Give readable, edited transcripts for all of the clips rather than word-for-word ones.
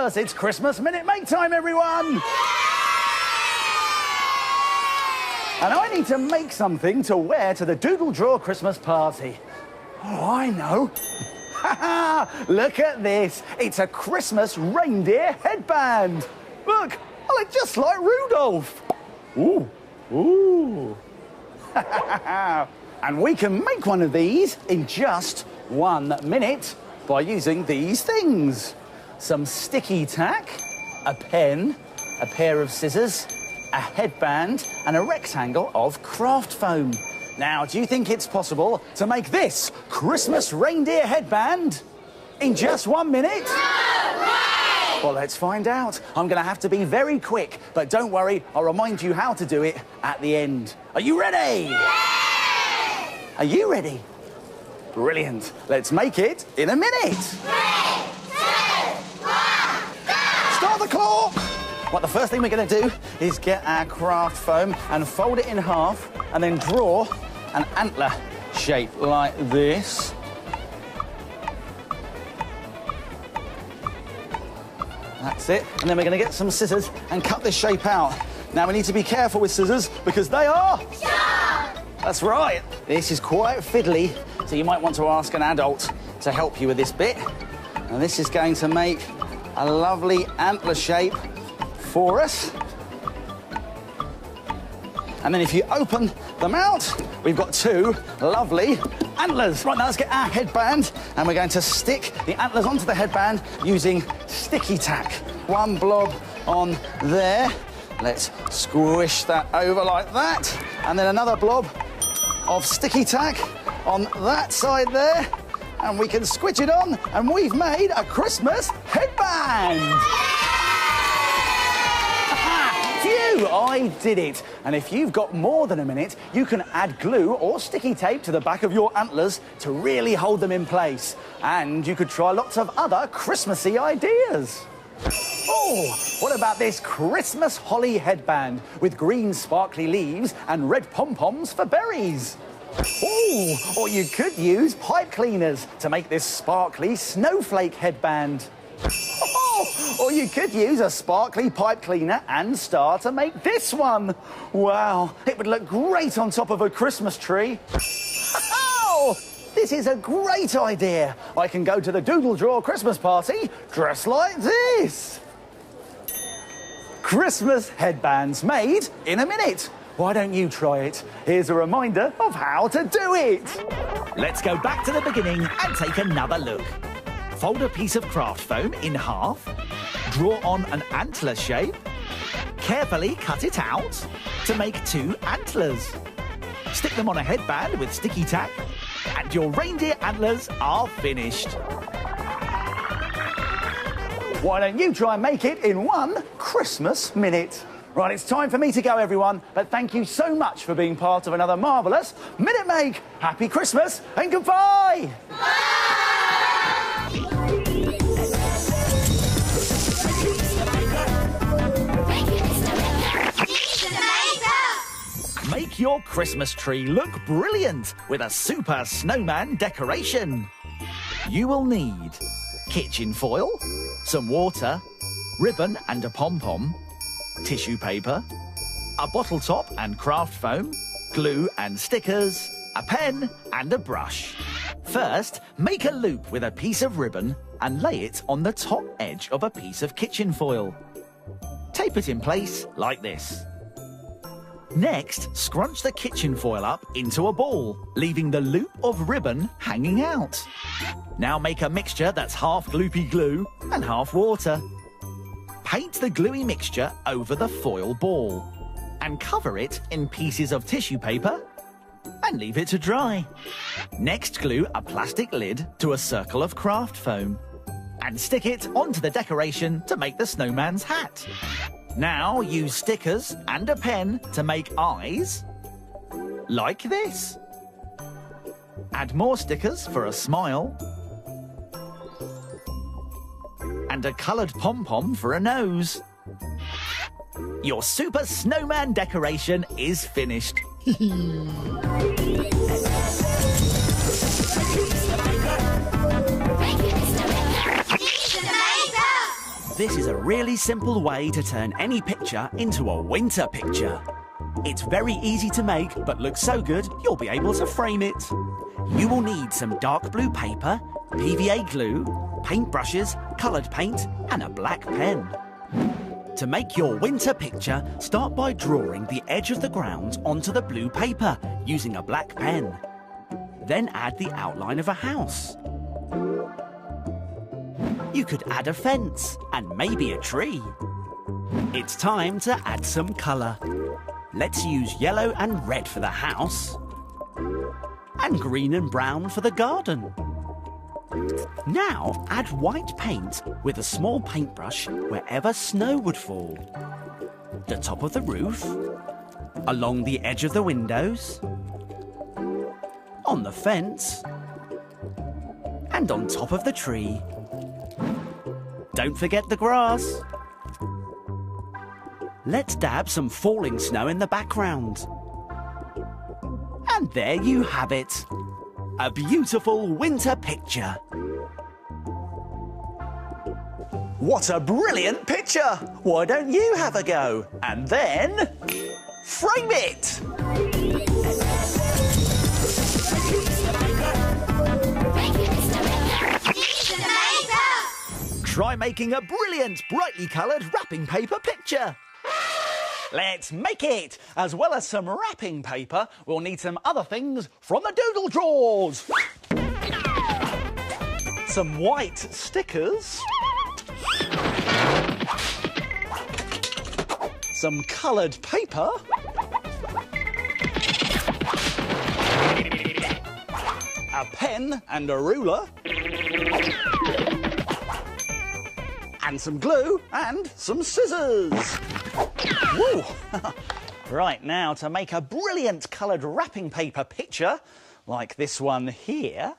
marvellous. It's Christmas Minute Make time, everyone. And I need to make something to wear to the Doodle Draw Christmas party. Oh, I know. Look at this. It's a Christmas reindeer headband. Look, I look just like Rudolph. Ooh, ooh. And we can make one of these in just 1 minute by using these things. Some sticky tack, a pen, a pair of scissors, a headband and a rectangle of craft foam. Now, do you think it's possible to make this Christmas reindeer headband in just 1 minute? No way! Well, let's find out. I'm going to have to be very quick, but don't worry, I'll remind you how to do it at the end. Are you ready? Yeah! Are you ready? Brilliant. Let's make it in a minute. 3, 2, 1, go! Start the clock! Right, the first thing we're going to do is get our craft foam and fold it in half and then draw an antler shape like this. That's it. And then we're going to get some scissors and cut this shape out. Now, we need to be careful with scissors because they are... Sharp! That's right. This is quite fiddly, so you might want to ask an adult to help you with this bit. And this is going to make a lovely antler shape for us. And then if you open them out, we've got 2 lovely antlers. Right, now let's get our headband and we're going to stick the antlers onto the headband using sticky tack. 1 blob on there. Let's squish that over like that. And then another blob of sticky tack on that side there. And we can squidge it on and we've made a Christmas headband. I did it. And if you've got more than a minute, you can add glue or sticky tape to the back of your antlers to really hold them in place. And you could try lots of other Christmassy ideas. Oh, what about this Christmas holly headband with green sparkly leaves and red pom-poms for berries? Oh, or you could use pipe cleaners to make this sparkly snowflake headband. Oh, or you could use a sparkly pipe cleaner and star to make this one. Wow, it would look great on top of a Christmas tree. Oh, this is a great idea. I can go to the Doodle Draw Christmas party dressed like this. Christmas headbands made in a minute. Why don't you try it? Here's a reminder of how to do it. Let's go back to the beginning and take another look. Fold a piece of craft foam in half, draw on an antler shape, carefully cut it out to make 2 antlers. Stick them on a headband with sticky tack, and your reindeer antlers are finished. Why don't you try and make it in 1 Christmas minute? Right, it's time for me to go, everyone, but thank you so much for being part of another marvellous Minute Make. Happy Christmas and goodbye! Make your Christmas tree look brilliant with a super snowman decoration. You will need kitchen foil, some water, ribbon and a pom-pom, tissue paper, a bottle top and craft foam, glue and stickers, a pen and a brush. First, make a loop with a piece of ribbon and lay it on the top edge of a piece of kitchen foil. Tape it in place like this. Next, scrunch the kitchen foil up into a ball, leaving the loop of ribbon hanging out. Now make a mixture that's half gloopy glue and half water. Paint the gluey mixture over the foil ball and cover it in pieces of tissue paper and leave it to dry. Next, glue a plastic lid to a circle of craft foam and stick it onto the decoration to make the snowman's hat. Now use stickers and a pen to make eyes, like this. Add more stickers for a smile. And a coloured pom-pom for a nose. Your super snowman decoration is finished. This is a really simple way to turn any picture into a winter picture. It's very easy to make, but looks so good you'll be able to frame it. You will need some dark blue paper, PVA glue, paintbrushes, coloured paint and a black pen. To make your winter picture, start by drawing the edge of the ground onto the blue paper using a black pen. Then add the outline of a house. You could add a fence and maybe a tree. It's time to add some colour. Let's use yellow and red for the house and green and brown for the garden. Now add white paint with a small paintbrush wherever snow would fall. The top of the roof, along the edge of the windows, on the fence, and on top of the tree. Don't forget the grass. Let's dab some falling snow in the background. And there you have it. A beautiful winter picture. What a brilliant picture! Why don't you have a go? And then frame it! Try making a brilliant, brightly coloured wrapping paper picture. Let's make it! As well as some wrapping paper, we'll need some other things from the doodle drawers. Some white stickers. Some coloured paper. A pen and a ruler. And some glue and some scissors. Woo! Right, now to make a brilliant coloured wrapping paper picture, like this one here,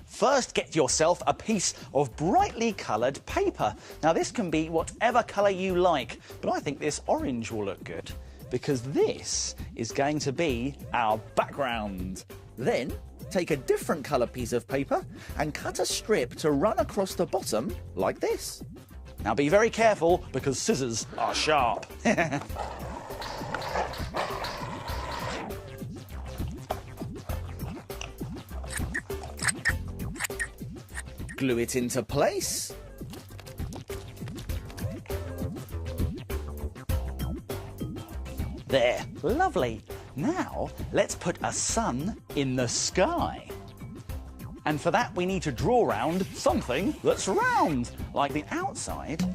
first get yourself a piece of brightly coloured paper. Now this can be whatever colour you like, but I think this orange will look good because this is going to be our background. Then take a different colour piece of paper and cut a strip to run across the bottom like this. Now be very careful because scissors are sharp. Glue it into place. There, lovely. Now let's put a sun in the sky. And for that we need to draw round something that's round, like the outside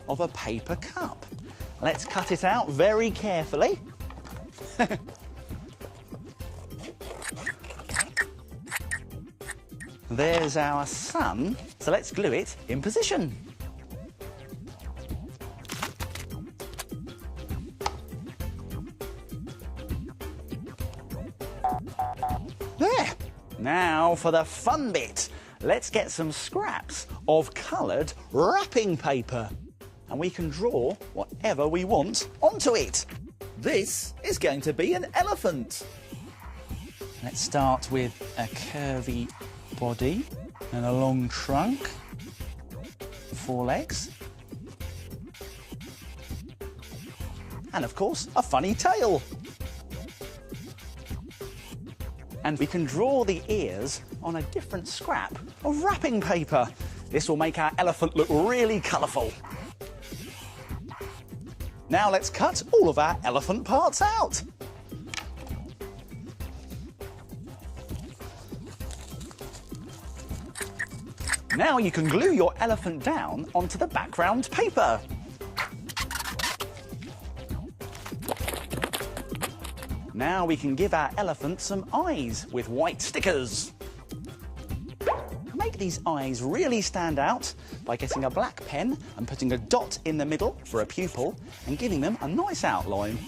of a paper cup. Let's cut it out very carefully. There's our sun, so let's glue it in position. There! Now for the fun bit. Let's get some scraps of coloured wrapping paper. And we can draw whatever we want onto it. This is going to be an elephant. Let's start with a curvy body and a long trunk, 4 legs, and of course a funny tail. And we can draw the ears on a different scrap of wrapping paper. This will make our elephant look really colourful. Now let's cut all of our elephant parts out. Now you can glue your elephant down onto the background paper. Now we can give our elephant some eyes with white stickers. Make these eyes really stand out by getting a black pen and putting a dot in the middle for a pupil and giving them a nice outline.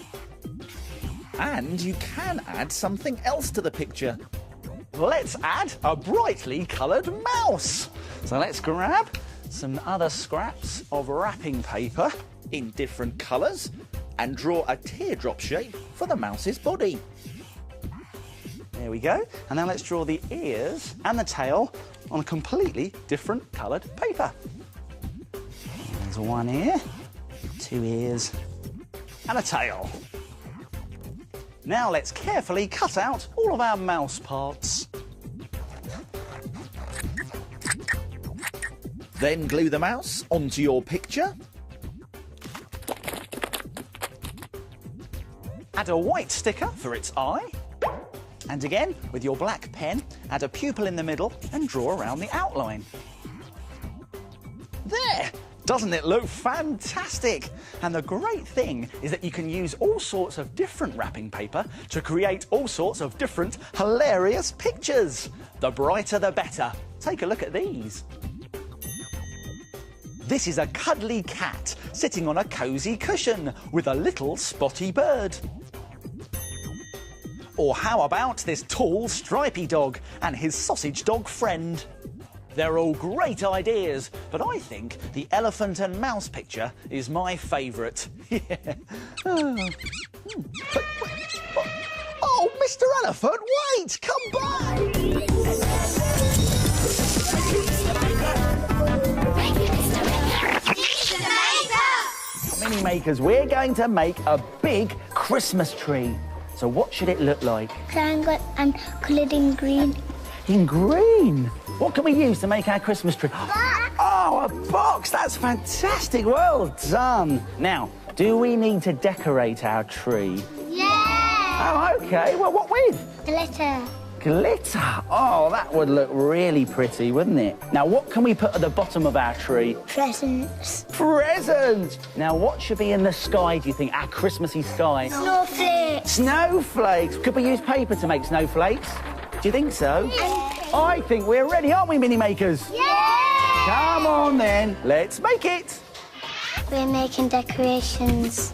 And you can add something else to the picture. Let's add a brightly coloured mouse. So let's grab some other scraps of wrapping paper in different colours and draw a teardrop shape for the mouse's body. There we go. And now let's draw the ears and the tail on a completely different coloured paper. There's one ear, 2 ears, and a tail. Now let's carefully cut out all of our mouse parts. Then glue the mouse onto your picture. Add a white sticker for its eye. And again, with your black pen, add a pupil in the middle and draw around the outline. There! Doesn't it look fantastic? And the great thing is that you can use all sorts of different wrapping paper to create all sorts of different hilarious pictures. The brighter the better. Take a look at these. This is a cuddly cat sitting on a cosy cushion with a little spotty bird. Or how about this tall, stripy dog and his sausage dog friend? They're all great ideas, but I think the elephant and mouse picture is my favourite. Yeah. Oh, Mr. Elephant, wait! Come back! Mini makers, we're going to make a big Christmas tree. So what should it look like? Triangle and coloured in green. In green? What can we use to make our Christmas tree? Oh, a box! That's fantastic! Well done! Now, do we need to decorate our tree? Yeah! Oh, OK. Well, what with? Glitter. Glitter? Oh, that would look really pretty, wouldn't it? Now, what can we put at the bottom of our tree? Presents. Presents! Now, what should be in the sky, do you think? Our Christmassy sky? Snowflakes. Snowflakes! Could we use paper to make snowflakes? Do you think so? Yeah. I think we're ready, aren't we, Mini Makers? Yeah! Come on, then. Let's make it. We're making decorations.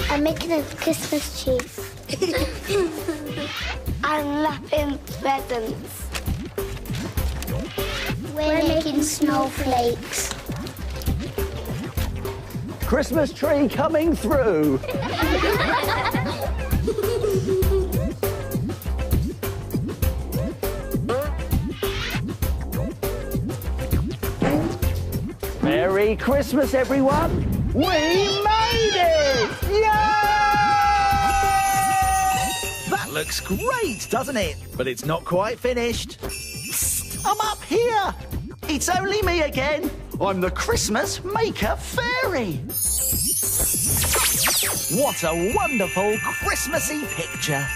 I'm making a Christmas tree. I'm wrapping presents. We're making snowflakes. Christmas tree coming through. Merry Christmas, everyone. We made it! Yay! That looks great, doesn't it? But it's not quite finished. Psst, I'm up here. It's only me again. I'm the Christmas Maker Fairy. What a wonderful Christmassy picture.